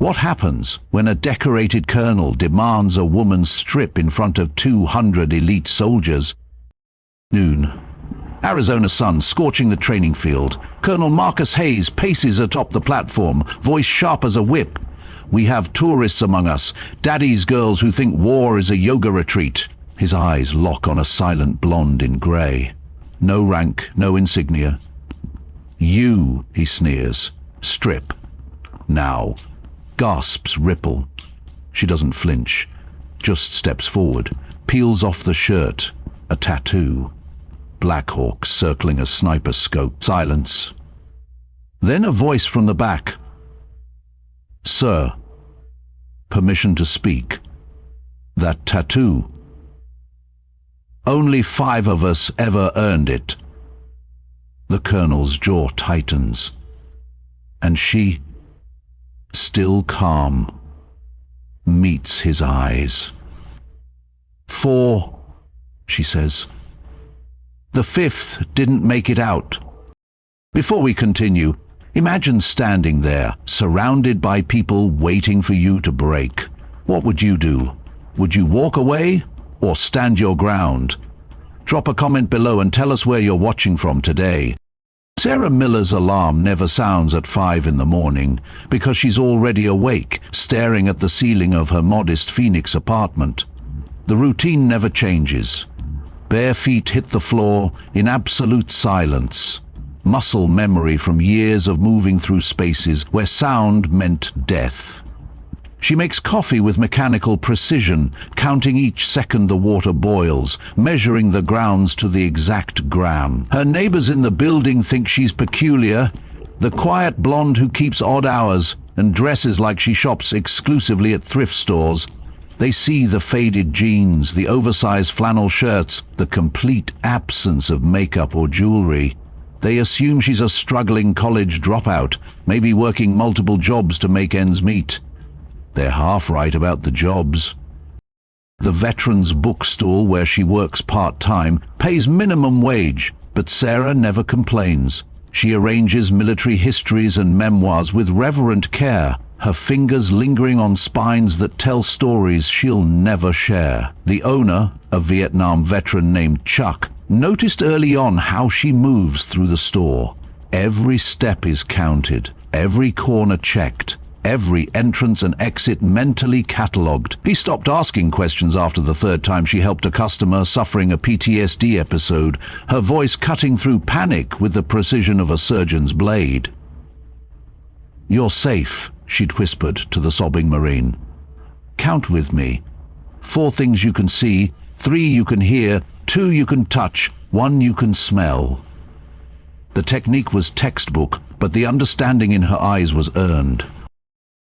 What happens when a decorated colonel demands a woman's strip in front of 200 elite soldiers? Noon. Arizona sun scorching the training field. Colonel Marcus Hayes paces atop the platform, voice sharp as a whip. We have tourists among us, daddy's girls who think war is a yoga retreat. His eyes lock on a silent blonde in grey. No rank, no insignia. You, he sneers. Strip. Now. Gasps ripple. She doesn't flinch, just steps forward, peels off the shirt. A tattoo. Black Hawk circling a sniper scope. Silence. Then a voice from the back. Sir. Permission to speak. That tattoo. Only 5 of us ever earned it. The colonel's jaw tightens. And she, still calm, meets his eyes. 4, she says. The 5th didn't make it out. Before we continue, imagine standing there, surrounded by people waiting for you to break. What would you do? Would you walk away or stand your ground? Drop a comment below and tell us where you're watching from today. Sarah Miller's alarm never sounds at 5 in the morning because she's already awake, staring at the ceiling of her modest Phoenix apartment. The routine never changes. Bare feet hit the floor in absolute silence. Muscle memory from years of moving through spaces where sound meant death. She makes coffee with mechanical precision, counting each second the water boils, measuring the grounds to the exact gram. Her neighbors in the building think she's peculiar, the quiet blonde who keeps odd hours and dresses like she shops exclusively at thrift stores. They see the faded jeans, the oversized flannel shirts, the complete absence of makeup or jewelry. They assume she's a struggling college dropout, maybe working multiple jobs to make ends meet. They're half right about the jobs. The veterans bookstall where she works part-time pays minimum wage, but Sarah never complains. She arranges military histories and memoirs with reverent care, her fingers lingering on spines that tell stories she'll never share. The owner, a Vietnam veteran named Chuck, noticed early on how she moves through the store. Every step is counted, every corner checked, every entrance and exit mentally catalogued. He stopped asking questions after the 3rd time she helped a customer suffering a PTSD episode, her voice cutting through panic with the precision of a surgeon's blade. You're safe, she'd whispered to the sobbing Marine. Count with me. 4 things you can see, 3 you can hear, 2 you can touch, 1 you can smell. The technique was textbook, but the understanding in her eyes was earned.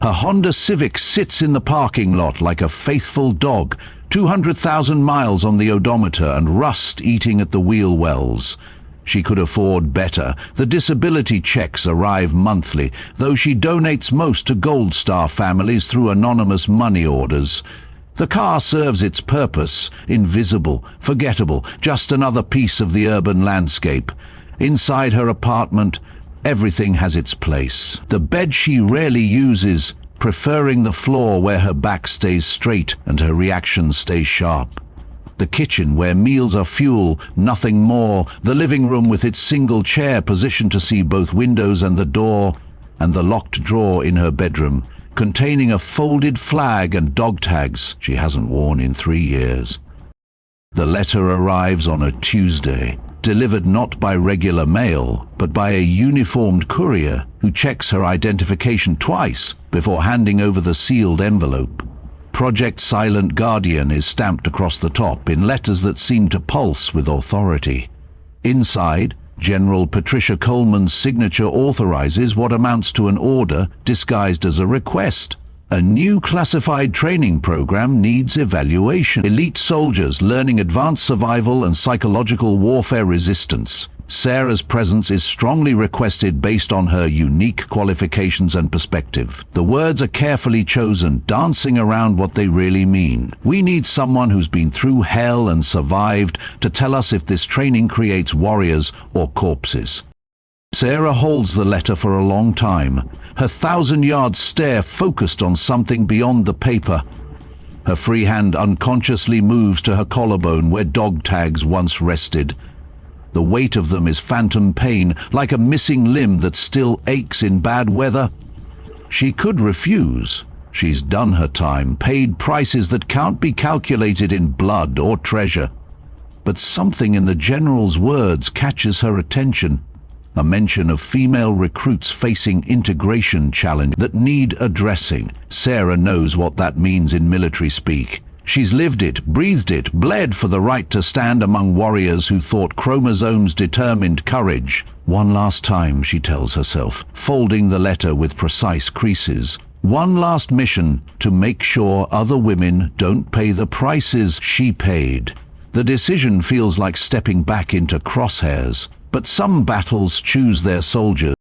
Her Honda Civic sits in the parking lot like a faithful dog, 200,000 miles on the odometer and rust eating at the wheel wells. She could afford better. The disability checks arrive monthly, though she donates most to Gold Star families through anonymous money orders. The car serves its purpose, invisible, forgettable, just another piece of the urban landscape. Inside her apartment, everything has its place. The bed she rarely uses, preferring the floor where her back stays straight and her reactions stay sharp. The kitchen where meals are fuel, nothing more. The living room with its single chair positioned to see both windows and the door, and the locked drawer in her bedroom, containing a folded flag and dog tags she hasn't worn in 3 years. The letter arrives on a Tuesday, delivered not by regular mail, but by a uniformed courier who checks her identification twice before handing over the sealed envelope. Project Silent Guardian is stamped across the top in letters that seem to pulse with authority. Inside, General Patricia Coleman's signature authorizes what amounts to an order disguised as a request. A new classified training program needs evaluation. Elite soldiers learning advanced survival and psychological warfare resistance. Sarah's presence is strongly requested based on her unique qualifications and perspective. The words are carefully chosen, dancing around what they really mean. We need someone who's been through hell and survived to tell us if this training creates warriors or corpses. Sarah holds the letter for a long time, her thousand-yard stare focused on something beyond the paper. Her free hand unconsciously moves to her collarbone where dog tags once rested. The weight of them is phantom pain, like a missing limb that still aches in bad weather. She could refuse. She's done her time, paid prices that can't be calculated in blood or treasure. But something in the general's words catches her attention. A mention of female recruits facing integration challenge that need addressing. Sarah knows what that means in military speak. She's lived it, breathed it, bled for the right to stand among warriors who thought chromosomes determined courage. One last time, she tells herself, folding the letter with precise creases. One last mission to make sure other women don't pay the prices she paid. The decision feels like stepping back into crosshairs. But some battles choose their soldiers.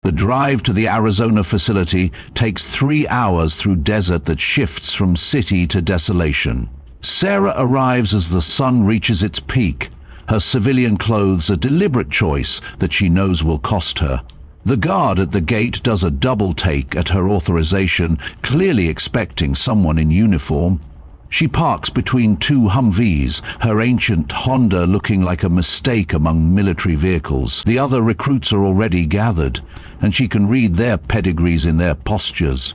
The drive to the Arizona facility takes 3 hours through desert that shifts from city to desolation. Sarah arrives as the sun reaches its peak. Her civilian clothes a deliberate choice that she knows will cost her. The guard at the gate does a double take at her authorization, clearly expecting someone in uniform. She parks between 2 Humvees, her ancient Honda looking like a mistake among military vehicles. The other recruits are already gathered, and she can read their pedigrees in their postures.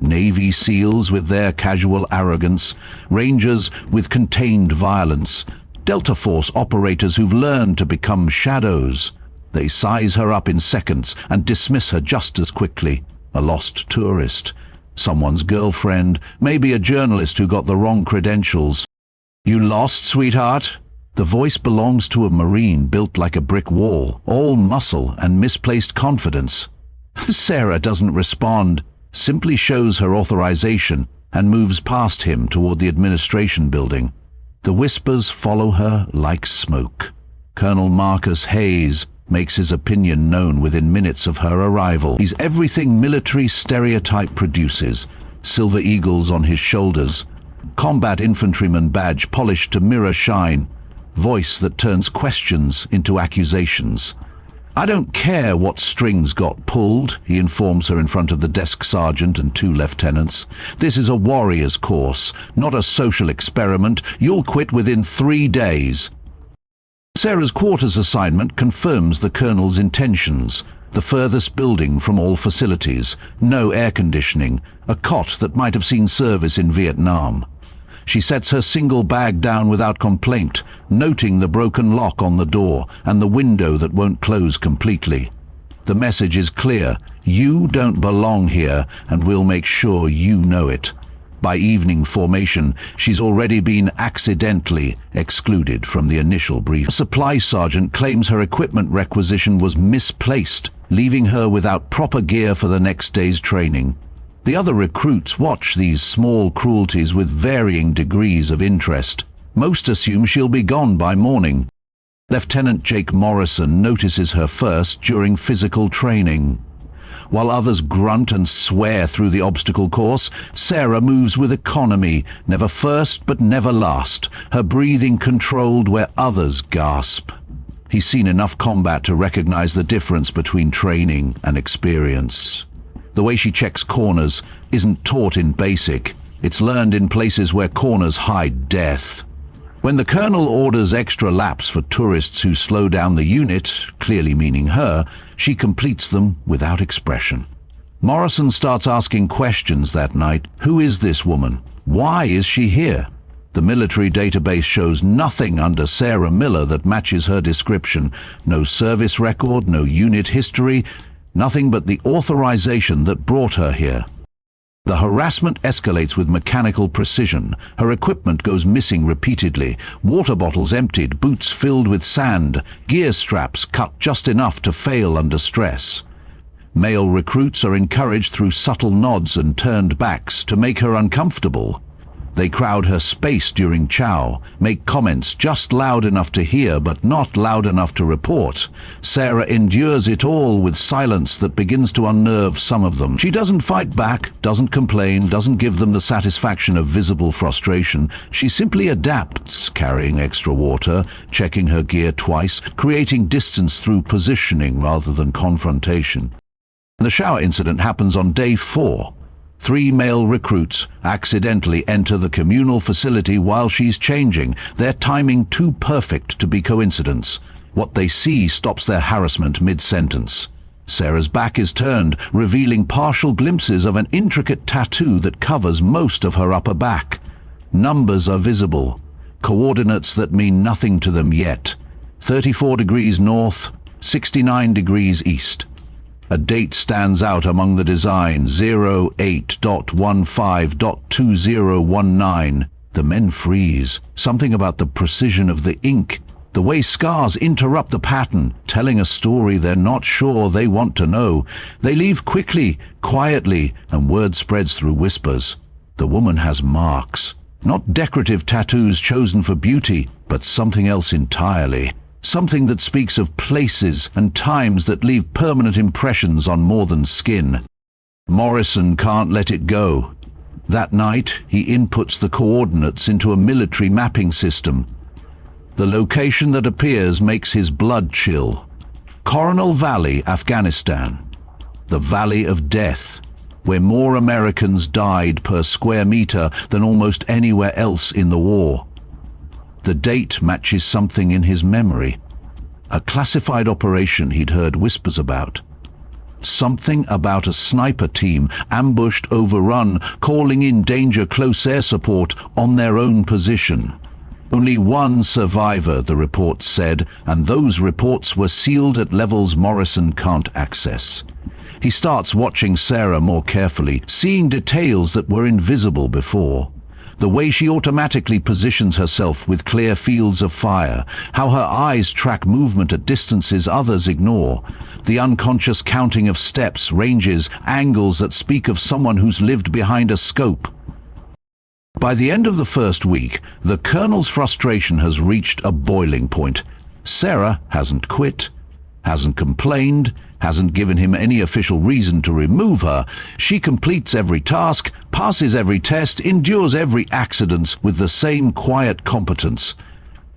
Navy SEALs with their casual arrogance, Rangers with contained violence, Delta Force operators who've learned to become shadows. They size her up in seconds and dismiss her just as quickly. A lost tourist. Someone's girlfriend, maybe a journalist who got the wrong credentials. "You lost, sweetheart?" The voice belongs to a Marine built like a brick wall, all muscle and misplaced confidence. Sarah doesn't respond, simply shows her authorization and moves past him toward the administration building. The whispers follow her like smoke. Colonel Marcus Hayes makes his opinion known within minutes of her arrival. He's everything military stereotype produces. Silver eagles on his shoulders, combat infantryman badge polished to mirror shine, voice that turns questions into accusations. "I don't care what strings got pulled," he informs her in front of the desk sergeant and 2 lieutenants. "This is a warrior's course, not a social experiment. You'll quit within 3 days. Sarah's quarters assignment confirms the colonel's intentions. The furthest building from all facilities, no air conditioning, a cot that might have seen service in Vietnam. She sets her single bag down without complaint, noting the broken lock on the door and the window that won't close completely. The message is clear: you don't belong here, and we'll make sure you know it. By evening formation, she's already been accidentally excluded from the initial brief. A supply sergeant claims her equipment requisition was misplaced, leaving her without proper gear for the next day's training. The other recruits watch these small cruelties with varying degrees of interest. Most assume she'll be gone by morning. Lieutenant Jake Morrison notices her first during physical training. While others grunt and swear through the obstacle course, Sarah moves with economy, never first but never last, her breathing controlled where others gasp. He's seen enough combat to recognize the difference between training and experience. The way she checks corners isn't taught in basic. It's learned in places where corners hide death. When the colonel orders extra laps for tourists who slow down the unit, clearly meaning her, she completes them without expression. Morrison starts asking questions that night. Who is this woman? Why is she here? The military database shows nothing under Sarah Miller that matches her description. No service record, no unit history, nothing but the authorization that brought her here. The harassment escalates with mechanical precision. Her equipment goes missing repeatedly. Water bottles emptied, boots filled with sand, gear straps cut just enough to fail under stress. Male recruits are encouraged through subtle nods and turned backs to make her uncomfortable. They crowd her space during chow, make comments just loud enough to hear but not loud enough to report. Sarah endures it all with silence that begins to unnerve some of them. She doesn't fight back, doesn't complain, doesn't give them the satisfaction of visible frustration. She simply adapts, carrying extra water, checking her gear twice, creating distance through positioning rather than confrontation. The shower incident happens on day 4. 3 male recruits accidentally enter the communal facility while she's changing, their timing too perfect to be coincidence. What they see stops their harassment mid-sentence. Sarah's back is turned, revealing partial glimpses of an intricate tattoo that covers most of her upper back. Numbers are visible, coordinates that mean nothing to them yet. 34 degrees north, 69 degrees east. A date stands out among the design, 08.15.2019. The men freeze. Something about the precision of the ink, the way scars interrupt the pattern, telling a story they're not sure they want to know. They leave quickly, quietly, and word spreads through whispers. The woman has marks. Not decorative tattoos chosen for beauty, but something else entirely. Something that speaks of places and times that leave permanent impressions on more than skin. Morrison can't let it go. That night, he inputs the coordinates into a military mapping system. The location that appears makes his blood chill. Coronel Valley, Afghanistan. The Valley of Death, where more Americans died per square meter than almost anywhere else in the war. The date matches something in his memory. A classified operation he'd heard whispers about. Something about a sniper team, ambushed, overrun, calling in danger close air support on their own position. Only one survivor, the reports said, and those reports were sealed at levels Morrison can't access. He starts watching Sarah more carefully, seeing details that were invisible before. The way she automatically positions herself with clear fields of fire, how her eyes track movement at distances others ignore, the unconscious counting of steps, ranges, angles that speak of someone who's lived behind a scope. By the end of the first week, the colonel's frustration has reached a boiling point. Sarah hasn't quit, hasn't complained, hasn't given him any official reason to remove her. She completes every task, passes every test, endures every accident with the same quiet competence.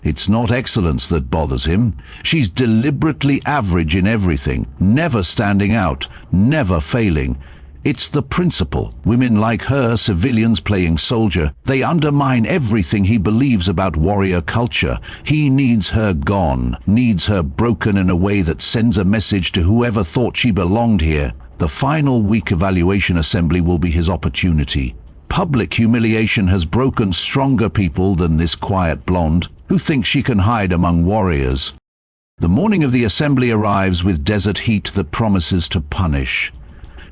It's not excellence that bothers him. She's deliberately average in everything, never standing out, never failing. It's the principle. Women like her, civilians playing soldier, they undermine everything he believes about warrior culture. He needs her gone, needs her broken in a way that sends a message to whoever thought she belonged here. The final week evaluation assembly will be his opportunity. Public humiliation has broken stronger people than this quiet blonde, who thinks she can hide among warriors. The morning of the assembly arrives with desert heat that promises to punish.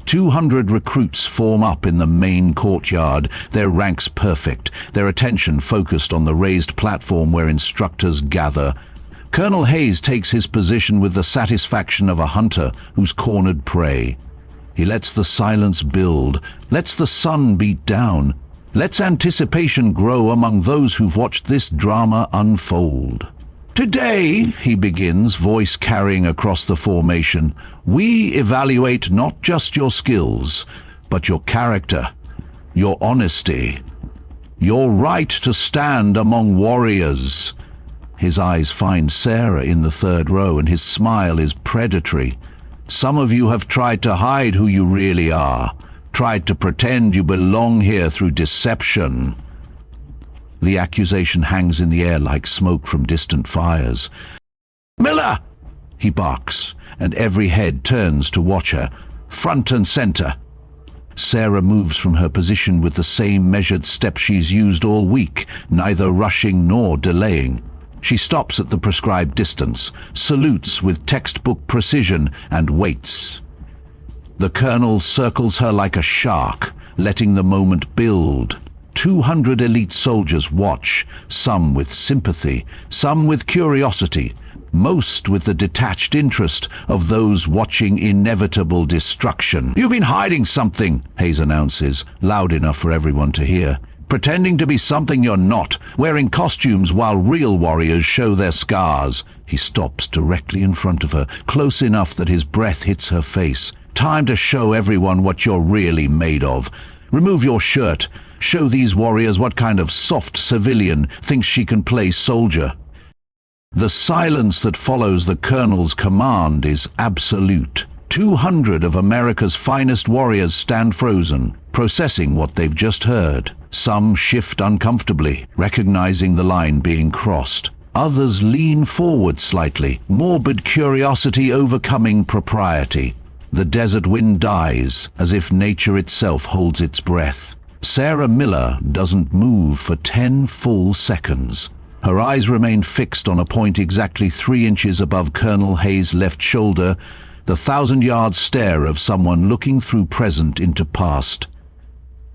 200 recruits form up in the main courtyard, their ranks perfect, their attention focused on the raised platform where instructors gather. Colonel Hayes takes his position with the satisfaction of a hunter who's cornered prey. He lets the silence build, lets the sun beat down, lets anticipation grow among those who've watched this drama unfold. Today, he begins, voice carrying across the formation, we evaluate not just your skills, but your character, your honesty, your right to stand among warriors. His eyes find Sarah in the third row, and his smile is predatory. Some of you have tried to hide who you really are, tried to pretend you belong here through deception. The accusation hangs in the air like smoke from distant fires. Miller! He barks, and every head turns to watch her, front and center. Sarah moves from her position with the same measured step she's used all week, neither rushing nor delaying. She stops at the prescribed distance, salutes with textbook precision, and waits. The colonel circles her like a shark, letting the moment build. 200 elite soldiers watch, some with sympathy, some with curiosity, most with the detached interest of those watching inevitable destruction. You've been hiding something, Hayes announces, loud enough for everyone to hear. pretending to be something you're not, wearing costumes while real warriors show their scars. He stops directly in front of her, close enough that his breath hits her face. Time to show everyone what you're really made of. Remove your shirt. Show these warriors what kind of soft civilian thinks she can play soldier. The silence that follows the colonel's command is absolute. 200 of America's finest warriors stand frozen, processing what they've just heard. Some shift uncomfortably, recognizing the line being crossed. Others lean forward slightly, morbid curiosity overcoming propriety. The desert wind dies, as if nature itself holds its breath. Sarah Miller doesn't move for 10 full seconds. Her eyes remain fixed on a point exactly 3 inches above Colonel Hayes' left shoulder, the 1,000-yard stare of someone looking through present into past.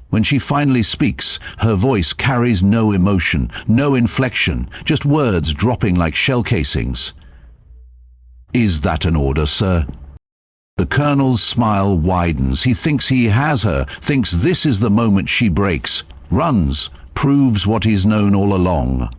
When she finally speaks, her voice carries no emotion, no inflection, just words dropping like shell casings. "Is that an order, sir?" The colonel's smile widens. He thinks he has her, thinks this is the moment she breaks, runs, proves what he's known all along.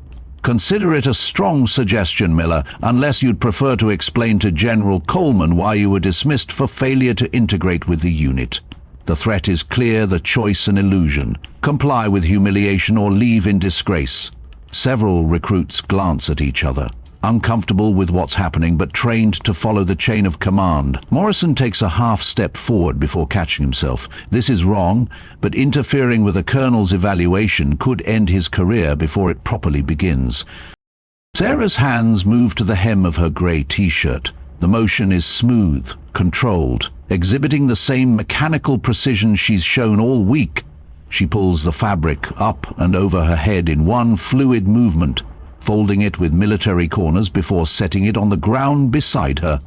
Consider it a strong suggestion, Miller, unless you'd prefer to explain to General Coleman why you were dismissed for failure to integrate with the unit. The threat is clear, the choice an illusion. Comply with humiliation or leave in disgrace. Several recruits glance at each other, uncomfortable with what's happening but trained to follow the chain of command. Morrison takes a half step forward before catching himself. This is wrong, but interfering with a colonel's evaluation could end his career before it properly begins. Sarah's hands move to the hem of her grey t-shirt. The motion is smooth, controlled, exhibiting the same mechanical precision she's shown all week. She pulls the fabric up and over her head in one fluid movement, folding it with military corners before setting it on the ground beside her.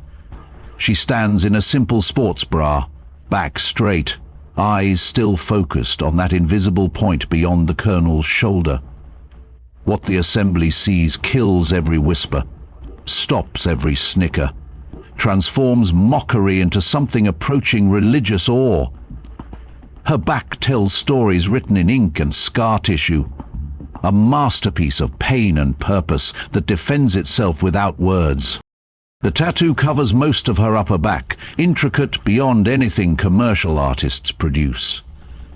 She stands in a simple sports bra, back straight, eyes still focused on that invisible point beyond the colonel's shoulder. What the assembly sees kills every whisper, stops every snicker, transforms mockery into something approaching religious awe. Her back tells stories written in ink and scar tissue, a masterpiece of pain and purpose that defends itself without words. The tattoo covers most of her upper back, intricate beyond anything commercial artists produce.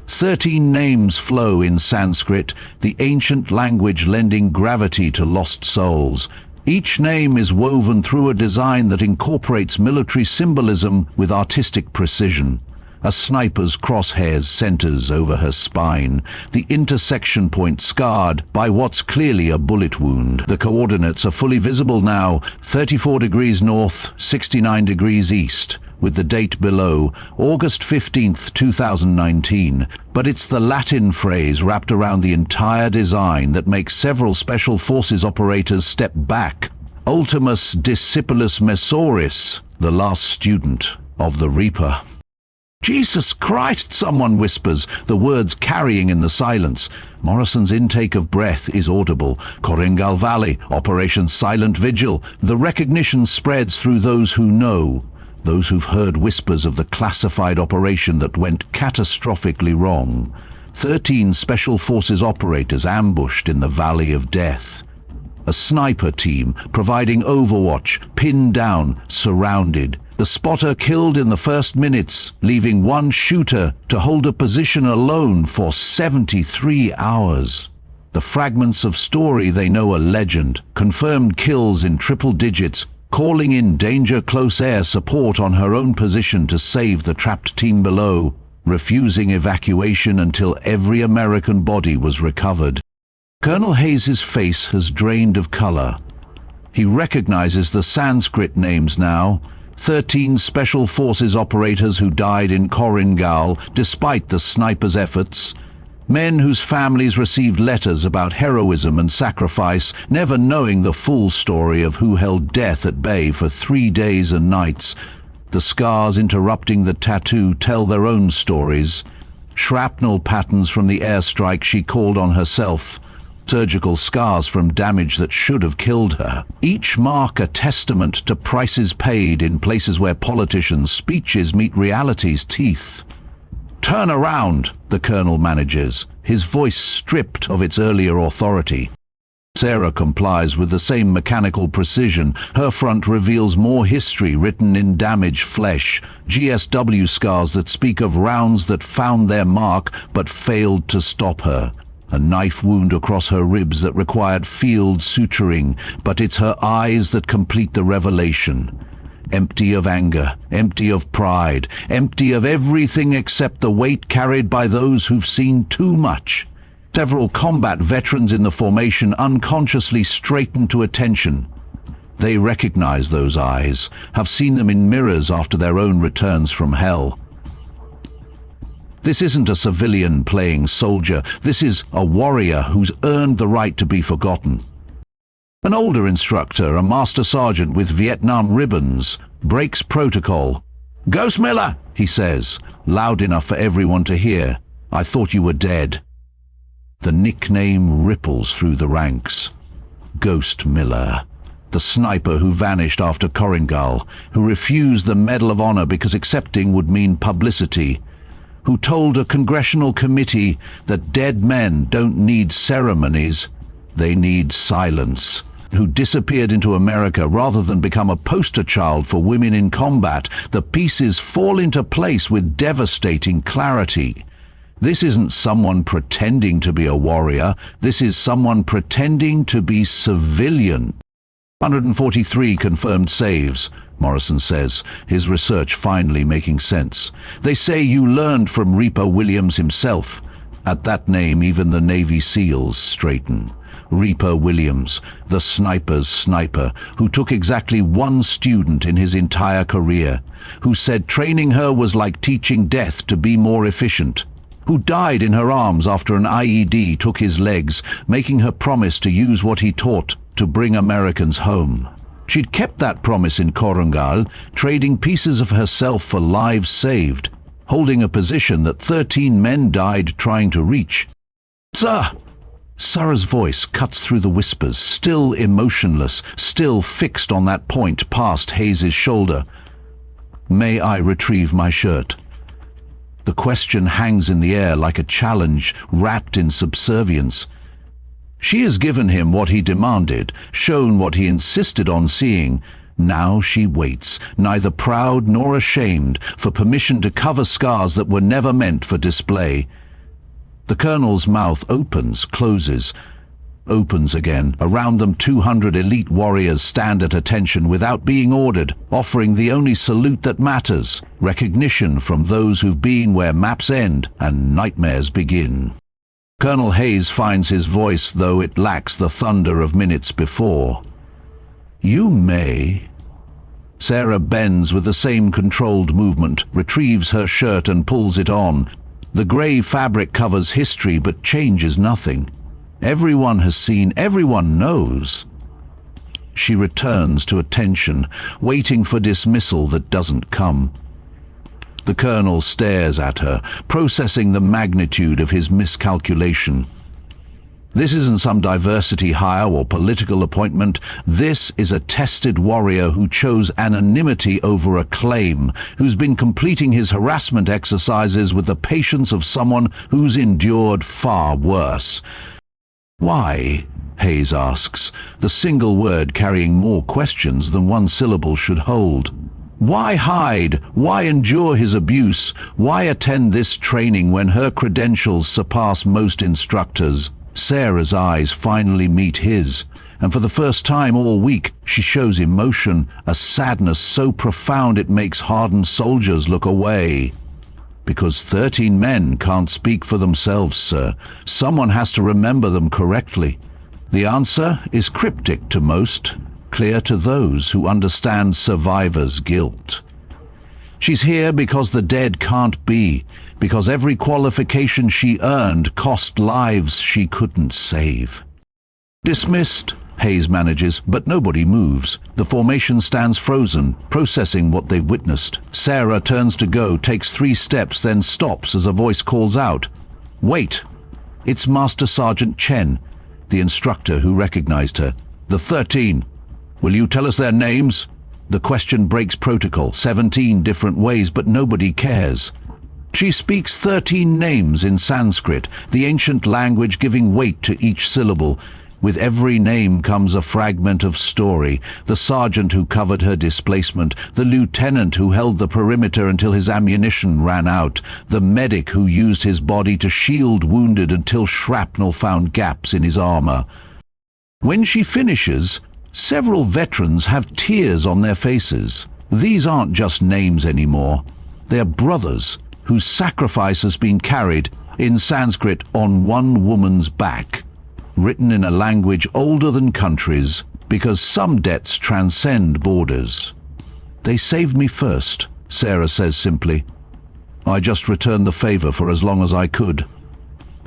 13 names flow in Sanskrit, the ancient language lending gravity to lost souls. Each name is woven through a design that incorporates military symbolism with artistic precision. A sniper's crosshairs centers over her spine, the intersection point scarred by what's clearly a bullet wound. The coordinates are fully visible now, 34 degrees north, 69 degrees east, with the date below, August 15th, 2019. But it's the Latin phrase wrapped around the entire design that makes several Special Forces operators step back. Ultimus discipulus messoris, the last student of the Reaper. "Jesus Christ," someone whispers, the words carrying in the silence. Morrison's intake of breath is audible. Coringal Valley, Operation Silent Vigil. The recognition spreads through those who know, those who've heard whispers of the classified operation that went catastrophically wrong. 13 Special Forces operators ambushed in the Valley of Death. A sniper team providing overwatch, pinned down, surrounded. The spotter killed in the first minutes, leaving one shooter to hold a position alone for 73 hours. The fragments of story they know are legend, confirmed kills in triple digits, calling in danger close air support on her own position to save the trapped team below, refusing evacuation until every American body was recovered. Colonel Hayes' face has drained of color. He recognizes the Sanskrit names now, 13 Special Forces operators who died in Coringal despite the snipers' efforts. Men whose families received letters about heroism and sacrifice, never knowing the full story of who held death at bay for 3 days and nights. The scars interrupting the tattoo tell their own stories. Shrapnel patterns from the airstrike she called on herself. Surgical scars from damage that should have killed her. Each mark a testament to prices paid in places where politicians' speeches meet reality's teeth. "Turn around," the colonel manages, his voice stripped of its earlier authority. Sarah complies with the same mechanical precision. Her front reveals more history written in damaged flesh, GSW scars that speak of rounds that found their mark but failed to stop her. A knife wound across her ribs that required field suturing, but it's her eyes that complete the revelation. Empty of anger, empty of pride, empty of everything except the weight carried by those who've seen too much. Several combat veterans in the formation unconsciously straighten to attention. They recognize those eyes, have seen them in mirrors after their own returns from hell. This isn't a civilian playing soldier. This is a warrior who's earned the right to be forgotten. An older instructor, a master sergeant with Vietnam ribbons, breaks protocol. "Ghost Miller," he says, loud enough for everyone to hear. "I thought you were dead." The nickname ripples through the ranks. Ghost Miller, the sniper who vanished after Coringal, who refused the Medal of Honor because accepting would mean publicity, who told a congressional committee that dead men don't need ceremonies, they need silence, who disappeared into America rather than become a poster child for women in combat. The pieces fall into place with devastating clarity. This isn't someone pretending to be a warrior. This is someone pretending to be civilian. 143 confirmed saves, Morrison says, his research finally making sense. They say you learned from Reaper Williams himself. At that name, even the Navy SEALs straighten. Reaper Williams, the sniper's sniper, who took exactly one student in his entire career, who said training her was like teaching death to be more efficient, who died in her arms after an IED took his legs, making her promise to use what he taught to bring Americans home. She'd kept that promise in Korangal, trading pieces of herself for lives saved, holding a position that 13 men died trying to reach. "Sir!" Sarah's voice cuts through the whispers, still emotionless, still fixed on that point past Hayes's shoulder. "May I retrieve my shirt?" The question hangs in the air like a challenge wrapped in subservience. She has given him what he demanded, shown what he insisted on seeing. Now she waits, neither proud nor ashamed, for permission to cover scars that were never meant for display. The colonel's mouth opens, closes, opens again. Around them 200 elite warriors stand at attention without being ordered, offering the only salute that matters, recognition from those who've been where maps end and nightmares begin. Colonel Hayes finds his voice, though it lacks the thunder of minutes before. "You may." Sarah bends with the same controlled movement, retrieves her shirt and pulls it on. The grey fabric covers history but changes nothing. Everyone has seen, everyone knows. She returns to attention, waiting for dismissal that doesn't come. The colonel stares at her, processing the magnitude of his miscalculation. This isn't some diversity hire or political appointment. This is a tested warrior who chose anonymity over acclaim, who's been completing his harassment exercises with the patience of someone who's endured far worse. "Why?" Hayes asks, the single word carrying more questions than one syllable should hold. Why hide? Why endure his abuse? Why attend this training when her credentials surpass most instructors? Sarah's eyes finally meet his, and for the first time all week she shows emotion, a sadness so profound it makes hardened soldiers look away. Because 13 men can't speak for themselves, sir. Someone has to remember them correctly. The answer is cryptic to most, clear to those who understand survivors' guilt. She's here because the dead can't be, because every qualification she earned cost lives she couldn't save. "Dismissed," Hayes manages, but nobody moves. The formation stands frozen, processing what they've witnessed. Sarah turns to go, takes 3 steps, then stops as a voice calls out, "Wait!" It's Master Sergeant Chen, the instructor who recognized her. "The 13. Will you tell us their names?" The question breaks protocol, 17 different ways, but nobody cares. She speaks 13 names in Sanskrit, the ancient language giving weight to each syllable. With every name comes a fragment of story. The sergeant who covered her displacement, the lieutenant who held the perimeter until his ammunition ran out, the medic who used his body to shield wounded until shrapnel found gaps in his armor. When she finishes, several veterans have tears on their faces. These aren't just names anymore. They're brothers whose sacrifice has been carried, in Sanskrit, on one woman's back. Written in a language older than countries, because some debts transcend borders. They saved me first, Sarah says simply. I just returned the favor for as long as I could.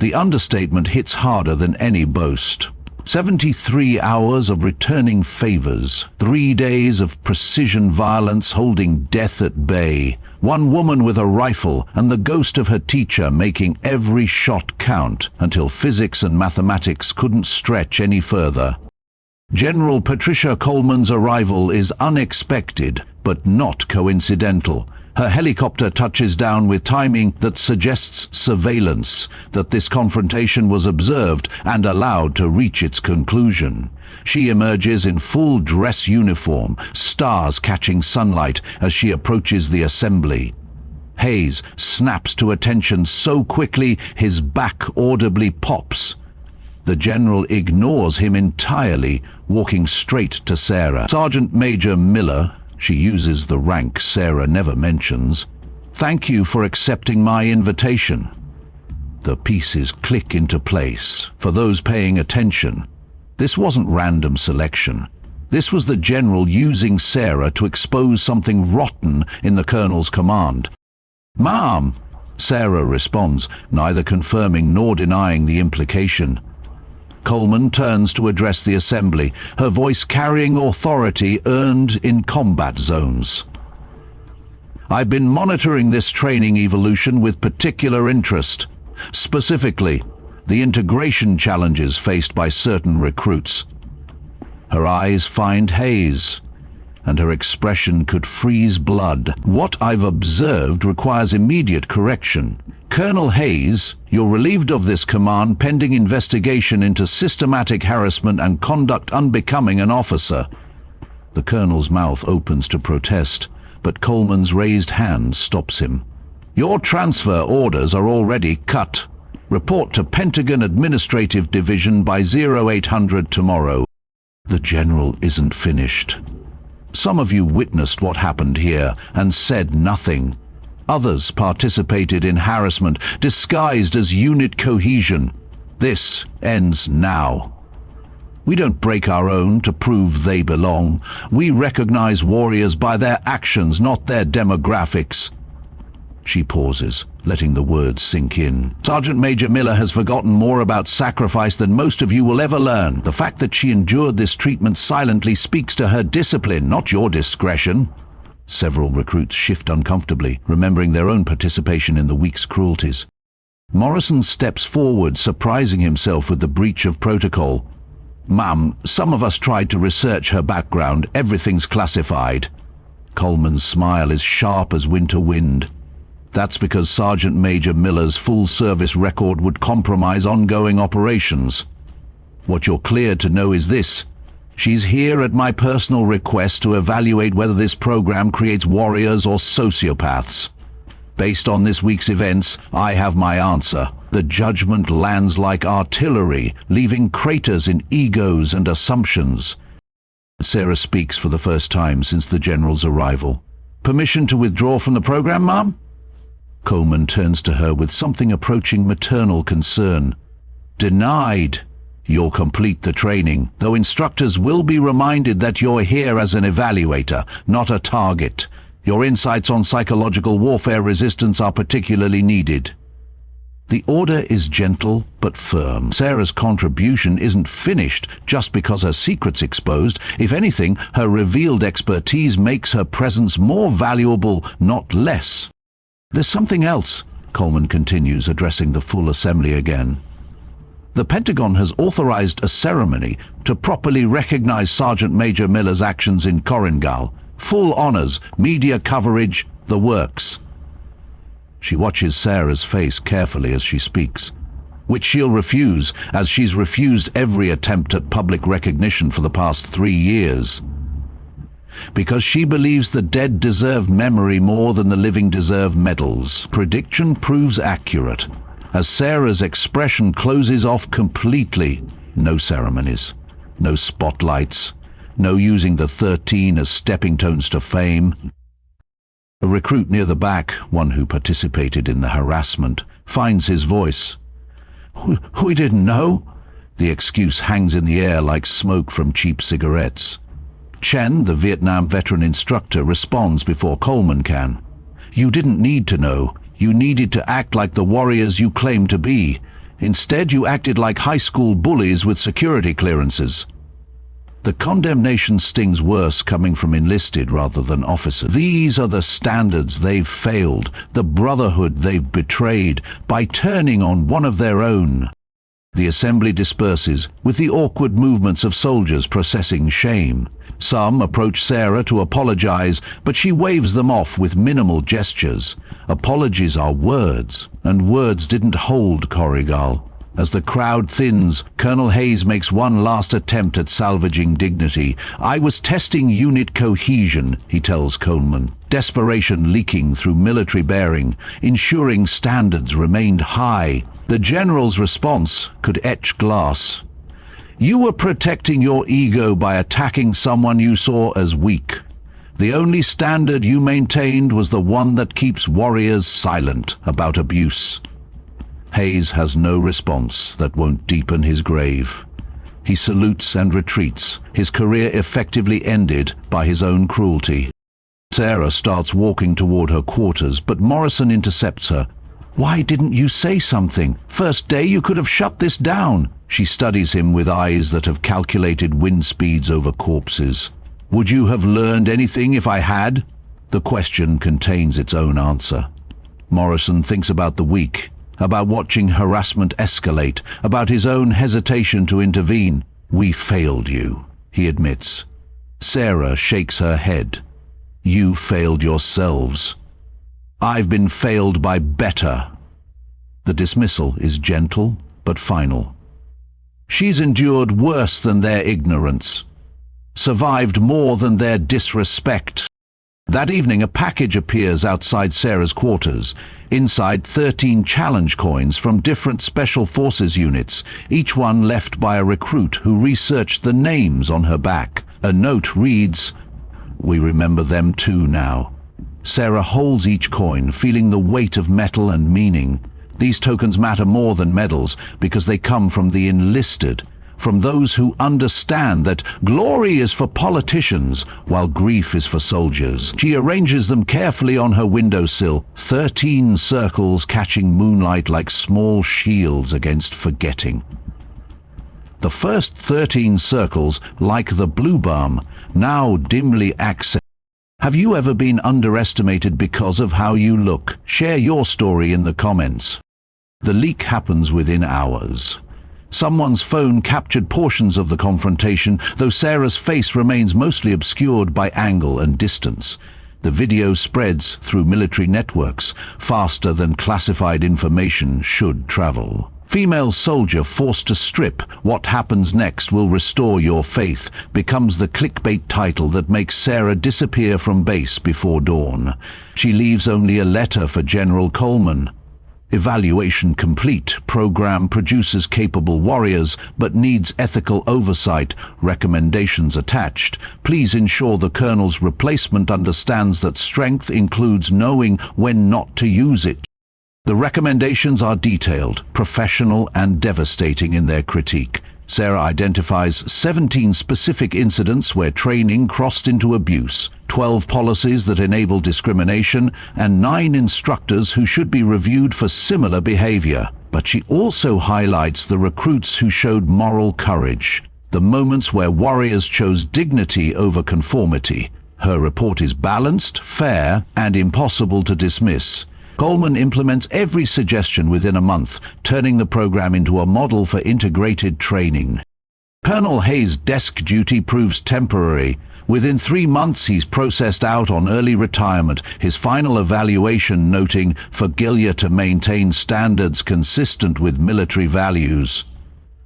The understatement hits harder than any boast. 73 hours of returning favors, 3 days of precision violence holding death at bay, one woman with a rifle and the ghost of her teacher making every shot count until physics and mathematics couldn't stretch any further. General Patricia Coleman's arrival is unexpected, but not coincidental. Her helicopter touches down with timing that suggests surveillance, that this confrontation was observed and allowed to reach its conclusion. She emerges in full dress uniform, stars catching sunlight as she approaches the assembly. Hayes snaps to attention so quickly his back audibly pops. The general ignores him entirely, walking straight to Sarah. Sergeant Major Miller, she uses the rank Sarah never mentions, "Thank you for accepting my invitation." The pieces click into place. For those paying attention, this wasn't random selection. This was the general using Sarah to expose something rotten in the colonel's command. "Ma'am," Sarah responds, neither confirming nor denying the implication. Coleman turns to address the assembly, her voice carrying authority earned in combat zones. "I've been monitoring this training evolution with particular interest, specifically the integration challenges faced by certain recruits." Her eyes find Hayes, and her expression could freeze blood. "What I've observed requires immediate correction. Colonel Hayes, you're relieved of this command pending investigation into systematic harassment and conduct unbecoming an officer." The colonel's mouth opens to protest, but Coleman's raised hand stops him. "Your transfer orders are already cut. Report to Pentagon Administrative Division by 0800 tomorrow." The general isn't finished. "Some of you witnessed what happened here and said nothing. Others participated in harassment disguised as unit cohesion. This ends now. We don't break our own to prove they belong. We recognize warriors by their actions, not their demographics." She pauses, letting the words sink in. "Sergeant Major Miller has forgotten more about sacrifice than most of you will ever learn. The fact that she endured this treatment silently speaks to her discipline, not your discretion." Several recruits shift uncomfortably, remembering their own participation in the week's cruelties. Morrison steps forward, surprising himself with the breach of protocol. "Ma'am, some of us tried to research her background. Everything's classified." Coleman's smile is sharp as winter wind. "That's because Sergeant Major Miller's full service record would compromise ongoing operations. What you're cleared to know is this. She's here at my personal request to evaluate whether this program creates warriors or sociopaths. Based on this week's events, I have my answer. The judgment lands like artillery, leaving craters in egos and assumptions." Sarah speaks for the first time since the general's arrival. "Permission to withdraw from the program, ma'am?" Coleman turns to her with something approaching maternal concern. "Denied. You'll complete the training, though instructors will be reminded that you're here as an evaluator, not a target. Your insights on psychological warfare resistance are particularly needed." The order is gentle but firm. Sarah's contribution isn't finished just because her secret's exposed. If anything, her revealed expertise makes her presence more valuable, not less. "There's something else," Coleman continues, addressing the full assembly again. "The Pentagon has authorized a ceremony to properly recognize Sergeant Major Miller's actions in Korengal. Full honors, media coverage, the works." She watches Sarah's face carefully as she speaks, which she'll refuse, as she's refused every attempt at public recognition for the past 3 years. Because she believes the dead deserve memory more than the living deserve medals. Prediction proves accurate, as Sarah's expression closes off completely. No ceremonies, no spotlights, no using the 13 as stepping stones to fame. A recruit near the back, one who participated in the harassment, finds his voice. "We didn't know." The excuse hangs in the air like smoke from cheap cigarettes. Chen, the Vietnam veteran instructor, responds before Coleman can. "You didn't need to know. You needed to act like the warriors you claim to be. Instead, you acted like high school bullies with security clearances." The condemnation stings worse coming from enlisted rather than officers. These are the standards they've failed, the brotherhood they've betrayed, by turning on one of their own. The assembly disperses, with the awkward movements of soldiers processing shame. Some approach Sarah to apologize, but she waves them off with minimal gestures. Apologies are words, and words didn't hold Corrigal. As the crowd thins, Colonel Hayes makes one last attempt at salvaging dignity. "I was testing unit cohesion," he tells Coleman, desperation leaking through military bearing, ensuring standards remained high. The general's response could etch glass. "You were protecting your ego by attacking someone you saw as weak. The only standard you maintained was the one that keeps warriors silent about abuse." Hayes has no response that won't deepen his grave. He salutes and retreats, his career effectively ended by his own cruelty. Sarah starts walking toward her quarters, but Morrison intercepts her. "Why didn't you say something? First day you could have shut this down." She studies him with eyes that have calculated wind speeds over corpses. "Would you have learned anything if I had?" The question contains its own answer. Morrison thinks about the week, about watching harassment escalate, about his own hesitation to intervene. "We failed you," he admits. Sarah shakes her head. "You failed yourselves. I've been failed by better." The dismissal is gentle but final. She's endured worse than their ignorance, survived more than their disrespect. That evening, a package appears outside Sarah's quarters. Inside, 13 challenge coins from different special forces units, each one left by a recruit who researched the names on her back. A note reads, "We remember them too now." Sarah holds each coin, feeling the weight of metal and meaning. These tokens matter more than medals because they come from the enlisted, from those who understand that glory is for politicians while grief is for soldiers. She arranges them carefully on her windowsill, 13 circles catching moonlight like small shields against forgetting. The first 13 circles, like the blue balm, now dimly accent. Have you ever been underestimated because of how you look? Share your story in the comments. The leak happens within hours. Someone's phone captured portions of the confrontation, though Sarah's face remains mostly obscured by angle and distance. The video spreads through military networks, faster than classified information should travel. "Female soldier forced to strip. What happens next will restore your faith," becomes the clickbait title that makes Sarah disappear from base before dawn. She leaves only a letter for General Coleman. Evaluation complete. Program produces capable warriors, but needs ethical oversight. Recommendations attached. Please ensure the colonel's replacement understands that strength includes knowing when not to use it. The recommendations are detailed, professional, and devastating in their critique. Sarah identifies 17 specific incidents where training crossed into abuse, 12 policies that enable discrimination, and 9 instructors who should be reviewed for similar behavior. But she also highlights the recruits who showed moral courage, the moments where warriors chose dignity over conformity. Her report is balanced, fair, and impossible to dismiss. Coleman implements every suggestion within a month, turning the program into a model for integrated training. Colonel Hayes' desk duty proves temporary. Within 3 months he's processed out on early retirement, his final evaluation noting failure to maintain standards consistent with military values.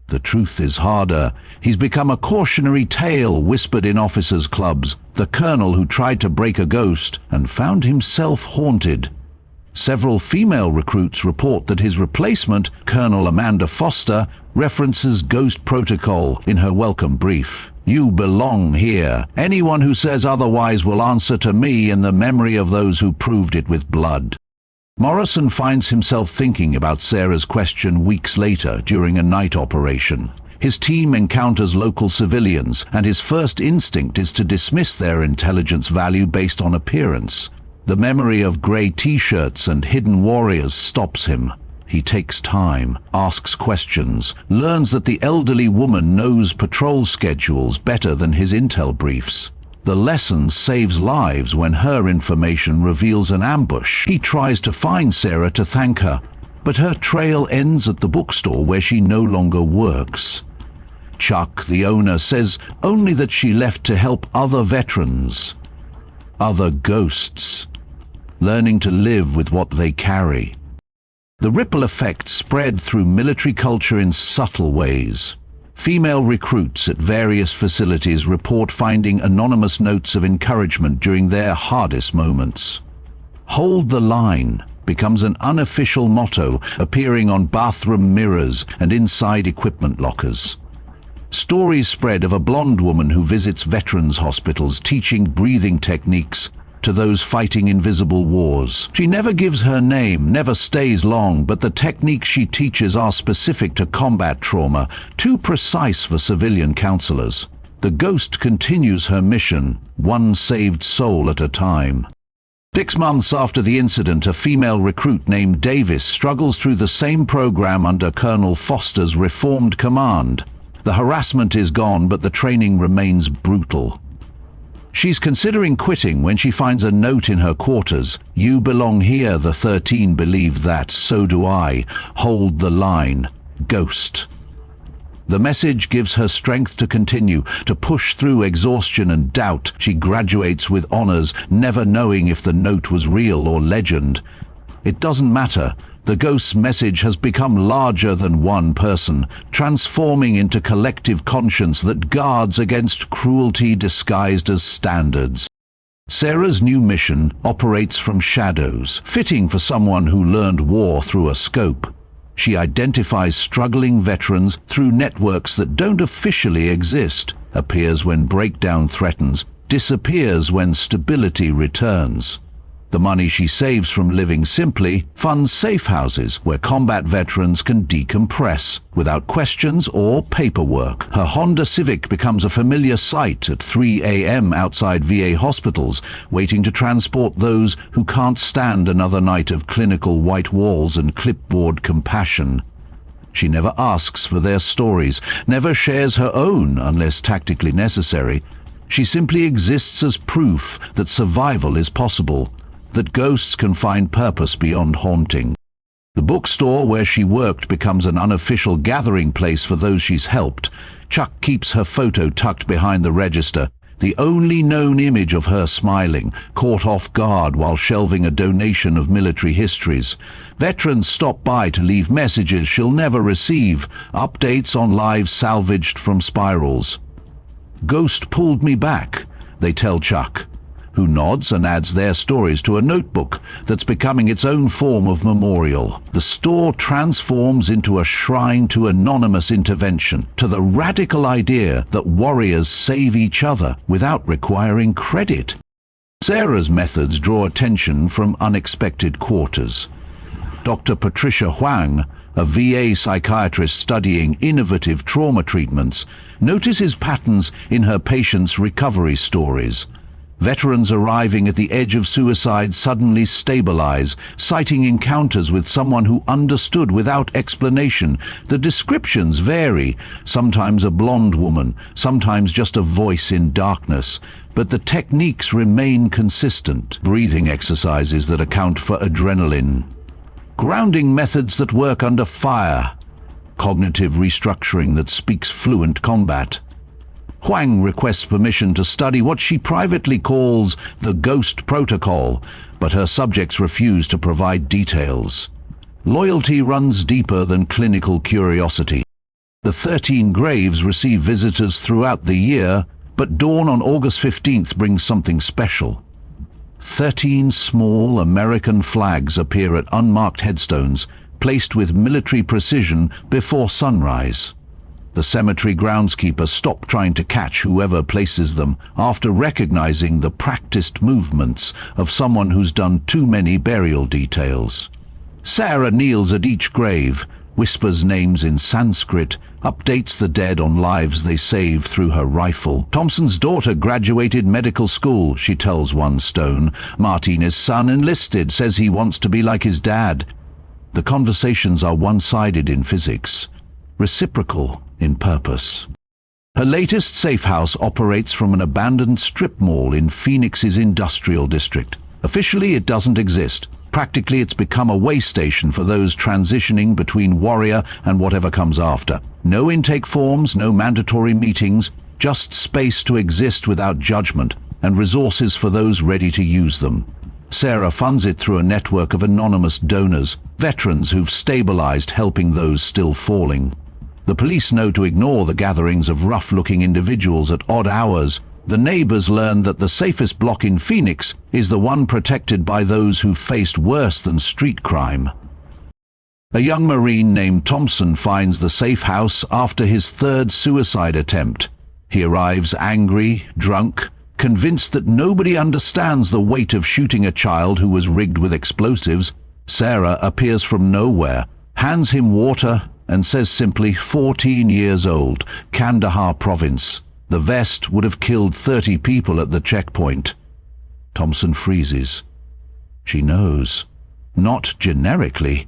The truth is harder. He's become a cautionary tale whispered in officers' clubs, the colonel who tried to break a ghost and found himself haunted. Several female recruits report that his replacement, Colonel Amanda Foster, references Ghost Protocol in her welcome brief. "You belong here. Anyone who says otherwise will answer to me in the memory of those who proved it with blood." Morrison finds himself thinking about Sarah's question weeks later during a night operation. His team encounters local civilians, and his first instinct is to dismiss their intelligence value based on appearance. The memory of grey t-shirts and hidden warriors stops him. He takes time, asks questions, learns that the elderly woman knows patrol schedules better than his intel briefs. The lesson saves lives when her information reveals an ambush. He tries to find Sarah to thank her, but her trail ends at the bookstore where she no longer works. Chuck, the owner, says only that she left to help other veterans, other ghosts, learning to live with what they carry. The ripple effect spread through military culture in subtle ways. Female recruits at various facilities report finding anonymous notes of encouragement during their hardest moments. "Hold the line" becomes an unofficial motto, appearing on bathroom mirrors and inside equipment lockers. Stories spread of a blonde woman who visits veterans' hospitals teaching breathing techniques to those fighting invisible wars. She never gives her name, never stays long, but the techniques she teaches are specific to combat trauma, too precise for civilian counselors. The ghost continues her mission, one saved soul at a time. 6 months after the incident, a female recruit named Davis struggles through the same program under Colonel Foster's reformed command. The harassment is gone, but the training remains brutal. She's considering quitting when she finds a note in her quarters. "You belong here, the 13 believe that, so do I. Hold the line. Ghost." The message gives her strength to continue, to push through exhaustion and doubt. She graduates with honors, never knowing if the note was real or legend. It doesn't matter. The ghost's message has become larger than one person, transforming into collective conscience that guards against cruelty disguised as standards. Sarah's new mission operates from shadows, fitting for someone who learned war through a scope. She identifies struggling veterans through networks that don't officially exist, appears when breakdown threatens, disappears when stability returns. The money she saves from living simply funds safe houses where combat veterans can decompress without questions or paperwork. Her Honda Civic becomes a familiar sight at 3 a.m. outside VA hospitals, waiting to transport those who can't stand another night of clinical white walls and clipboard compassion. She never asks for their stories, never shares her own unless tactically necessary. She simply exists as proof that survival is possible, that ghosts can find purpose beyond haunting. The bookstore where she worked becomes an unofficial gathering place for those she's helped. Chuck keeps her photo tucked behind the register, the only known image of her smiling, caught off guard while shelving a donation of military histories. Veterans stop by to leave messages she'll never receive, updates on lives salvaged from spirals. "Ghost pulled me back," they tell Chuck, who nods and adds their stories to a notebook that's becoming its own form of memorial. The store transforms into a shrine to anonymous intervention, to the radical idea that warriors save each other without requiring credit. Sarah's methods draw attention from unexpected quarters. Dr. Patricia Huang, a VA psychiatrist studying innovative trauma treatments, notices patterns in her patients' recovery stories. Veterans arriving at the edge of suicide suddenly stabilize, citing encounters with someone who understood without explanation. The descriptions vary, sometimes a blonde woman, sometimes just a voice in darkness, but the techniques remain consistent. Breathing exercises that account for adrenaline, grounding methods that work under fire, cognitive restructuring that speaks fluent combat. Huang requests permission to study what she privately calls the Ghost Protocol, but her subjects refuse to provide details. Loyalty runs deeper than clinical curiosity. The 13 graves receive visitors throughout the year, but dawn on August 15th brings something special. 13 small American flags appear at unmarked headstones, placed with military precision before sunrise. The cemetery groundskeeper stops trying to catch whoever places them after recognizing the practiced movements of someone who's done too many burial details. Sarah kneels at each grave, whispers names in Sanskrit, updates the dead on lives they saved through her rifle. Thompson's daughter graduated medical school, she tells one stone. Martinez's son enlisted, says he wants to be like his dad. The conversations are one-sided in physics, reciprocal in purpose. Her latest safe house operates from an abandoned strip mall in Phoenix's industrial district. Officially, it doesn't exist. Practically, it's become a way station for those transitioning between warrior and whatever comes after. No intake forms, no mandatory meetings, just space to exist without judgment, and resources for those ready to use them. Sarah funds it through a network of anonymous donors, veterans who've stabilized, helping those still falling. The police know to ignore the gatherings of rough-looking individuals at odd hours. The neighbors learn that the safest block in Phoenix is the one protected by those who faced worse than street crime. A young Marine named Thompson finds the safe house after his third suicide attempt. He arrives angry, drunk, convinced that nobody understands the weight of shooting a child who was rigged with explosives. Sarah appears from nowhere, hands him water, and says simply, 14 years old, Kandahar province. The vest would have killed 30 people at the checkpoint. Thompson freezes. She knows. Not generically.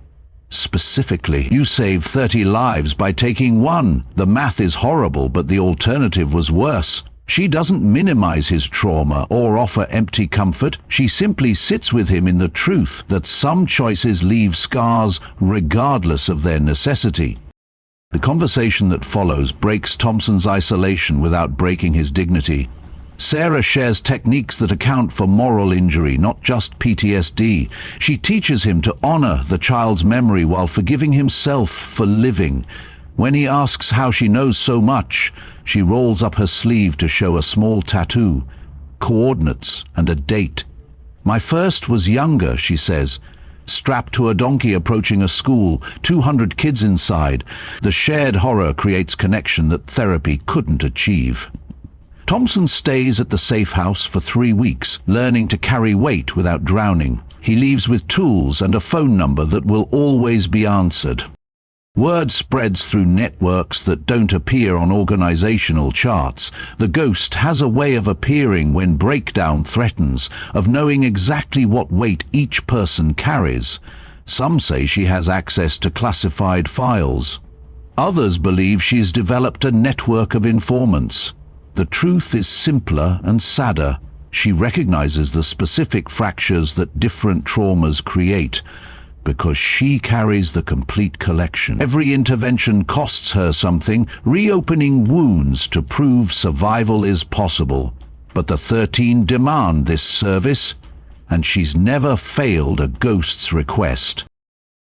Specifically. You saved 30 lives by taking one. The math is horrible, but the alternative was worse. She doesn't minimize his trauma or offer empty comfort. She simply sits with him in the truth that some choices leave scars regardless of their necessity. The conversation that follows breaks Thompson's isolation without breaking his dignity. Sarah shares techniques that account for moral injury, not just PTSD. She teaches him to honor the child's memory while forgiving himself for living. When he asks how she knows so much, she rolls up her sleeve to show a small tattoo, coordinates and a date. My first was younger, she says, strapped to a donkey approaching a school, 200 kids inside. The shared horror creates connection that therapy couldn't achieve. Thompson stays at the safe house for 3 weeks, learning to carry weight without drowning. He leaves with tools and a phone number that will always be answered. Word spreads through networks that don't appear on organizational charts. The ghost has a way of appearing when breakdown threatens, of knowing exactly what weight each person carries. Some say she has access to classified files. Others believe she's developed a network of informants. The truth is simpler and sadder. She recognizes the specific fractures that different traumas create, because she carries the complete collection. Every intervention costs her something, reopening wounds to prove survival is possible. But the 13 demand this service, and she's never failed a ghost's request.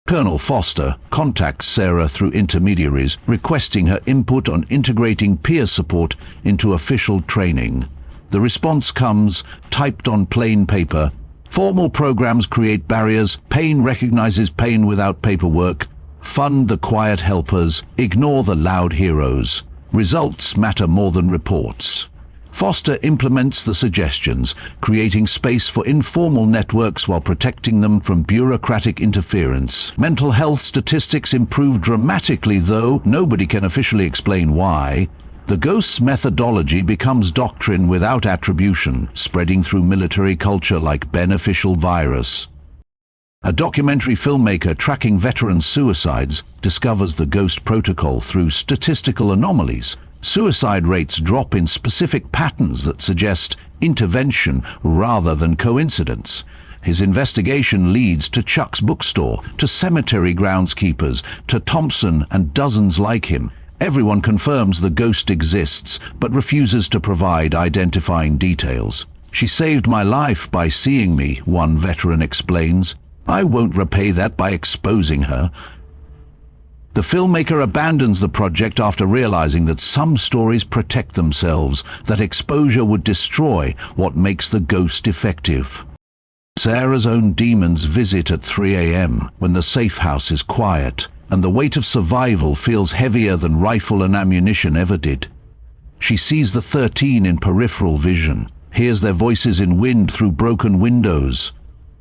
Colonel Foster contacts Sarah through intermediaries, requesting her input on integrating peer support into official training. The response comes, typed on plain paper. Formal programs create barriers. Pain recognizes pain without paperwork. Fund the quiet helpers. Ignore the loud heroes. Results matter more than reports. Foster implements the suggestions, creating space for informal networks while protecting them from bureaucratic interference. Mental health statistics improve dramatically, though nobody can officially explain why. The ghost's methodology becomes doctrine without attribution, spreading through military culture like beneficial virus. A documentary filmmaker tracking veteran suicides discovers the ghost protocol through statistical anomalies. Suicide rates drop in specific patterns that suggest intervention rather than coincidence. His investigation leads to Chuck's bookstore, to cemetery groundskeepers, to Thompson and dozens like him. Everyone confirms the ghost exists, but refuses to provide identifying details. "She saved my life by seeing me," one veteran explains. "I won't repay that by exposing her." The filmmaker abandons the project after realizing that some stories protect themselves, that exposure would destroy what makes the ghost effective. Sarah's own demons visit at 3 a.m. when the safe house is quiet, and the weight of survival feels heavier than rifle and ammunition ever did. She sees the 13 in peripheral vision, hears their voices in wind through broken windows.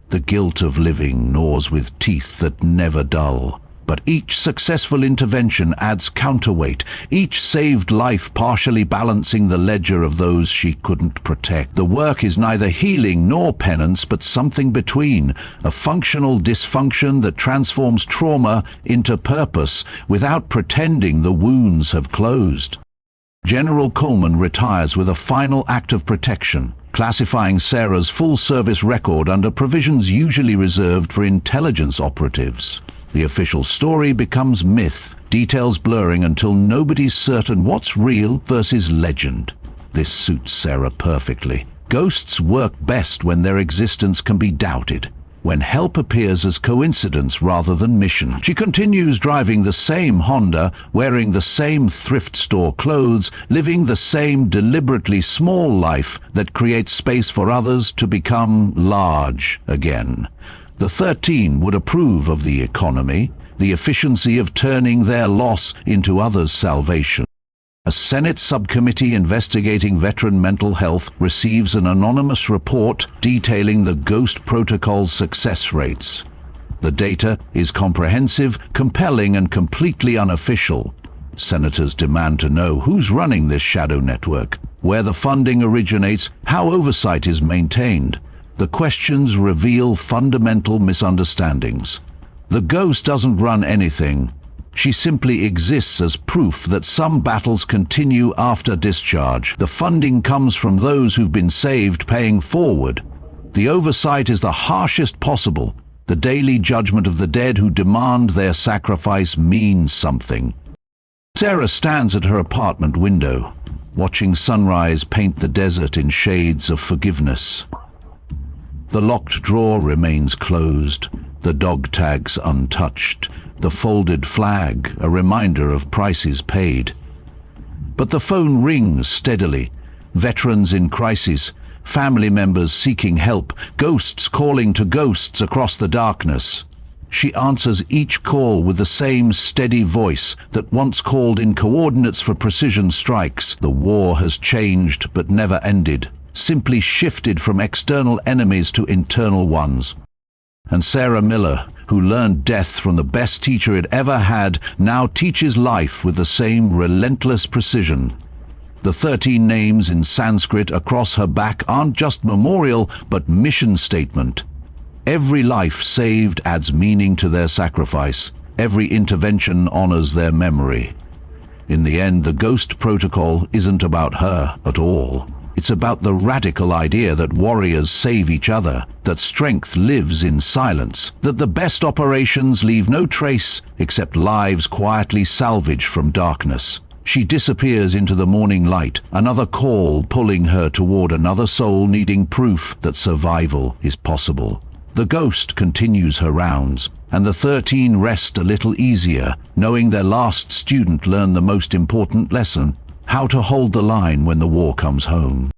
The guilt of living gnaws with teeth that never dull. But each successful intervention adds counterweight, each saved life partially balancing the ledger of those she couldn't protect. The work is neither healing nor penance, but something between, a functional dysfunction that transforms trauma into purpose without pretending the wounds have closed. General Coleman retires with a final act of protection, classifying Sarah's full-service record under provisions usually reserved for intelligence operatives. The official story becomes myth, details blurring until nobody's certain what's real versus legend. This suits Sarah perfectly. Ghosts work best when their existence can be doubted, when help appears as coincidence rather than mission. She continues driving the same Honda, wearing the same thrift store clothes, living the same deliberately small life that creates space for others to become large again. The 13 would approve of the economy, the efficiency of turning their loss into others' salvation. A Senate subcommittee investigating veteran mental health receives an anonymous report detailing the Ghost Protocol's success rates. The data is comprehensive, compelling, and completely unofficial. Senators demand to know who's running this shadow network, where the funding originates, how oversight is maintained. The questions reveal fundamental misunderstandings. The ghost doesn't run anything. She simply exists as proof that some battles continue after discharge. The funding comes from those who've been saved paying forward. The oversight is the harshest possible. The daily judgment of the dead who demand their sacrifice means something. Sarah stands at her apartment window, watching sunrise paint the desert in shades of forgiveness. The locked drawer remains closed, the dog tags untouched, the folded flag a reminder of prices paid. But the phone rings steadily. Veterans in crisis, family members seeking help, ghosts calling to ghosts across the darkness. She answers each call with the same steady voice that once called in coordinates for precision strikes. The war has changed but never ended, simply shifted from external enemies to internal ones. And Sarah Miller, who learned death from the best teacher it ever had, now teaches life with the same relentless precision. The 13 names in Sanskrit across her back aren't just memorial, but mission statement. Every life saved adds meaning to their sacrifice. Every intervention honors their memory. In the end, the Ghost Protocol isn't about her at all. It's about the radical idea that warriors save each other, that strength lives in silence, that the best operations leave no trace except lives quietly salvaged from darkness. She disappears into the morning light, another call pulling her toward another soul needing proof that survival is possible. The ghost continues her rounds, and the 13 rest a little easier, knowing their last student learned the most important lesson: how to hold the line when the war comes home.